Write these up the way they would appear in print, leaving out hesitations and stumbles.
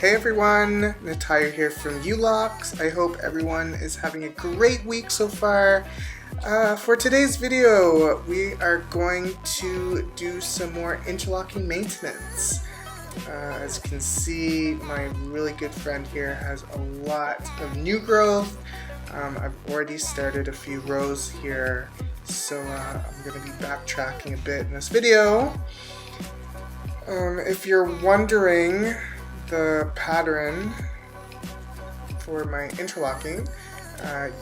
Hey everyone, Natalia here from Loc. I hope everyone is having a great week so far. For today's video, we are going to do some more interlocking maintenance. As you can see, my really good friend here has a lot of new growth. I've already started a few rows here, so I'm going to be backtracking a bit in this video. If you're wondering the pattern for my interlocking,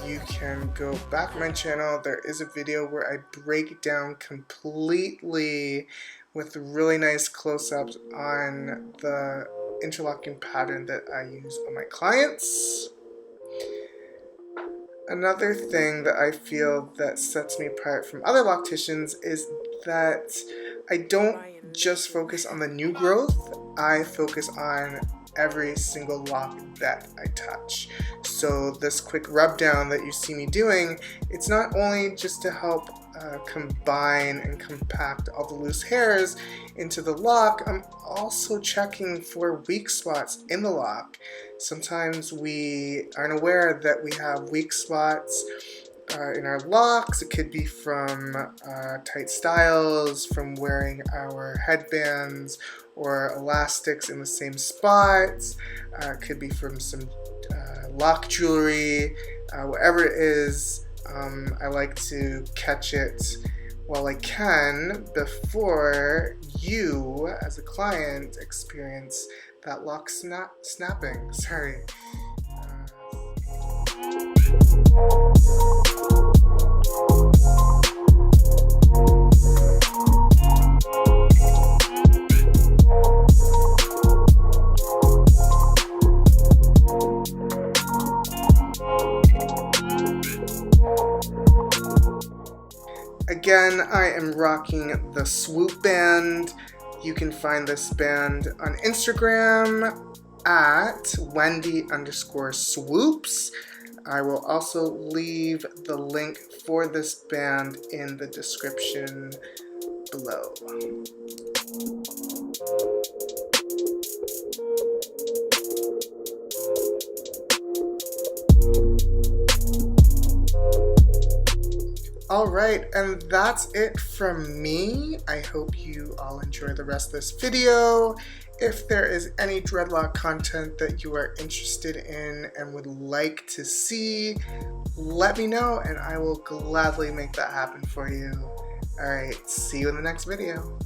you can go back to my channel. There is a video where I break it down completely with really nice close-ups on the interlocking pattern that I use on my clients. Another thing that I feel that sets me apart from other locticians is that I don't just focus on the new growth, I focus on every single lock that I touch. So this quick rub down that you see me doing, it's not only just to help combine and compact all the loose hairs into the lock, I'm also checking for weak spots in the lock. Sometimes we aren't aware that we have weak spots in our locks. It could be from tight styles, from wearing our headbands or elastics in the same spots. It could be from some lock jewelry, whatever it is. I like to catch it while I can before you, as a client, experience that lock snapping. Sorry. Again, I am rocking the Swoop band. You can find this band on Instagram at Wendy_swoops. I will also leave the link for this band in the description below. Alright, and that's it from me. I hope you all enjoy the rest of this video. If there is any dreadlock content that you are interested in and would like to see, let me know and I will gladly make that happen for you. Alright, see you in the next video.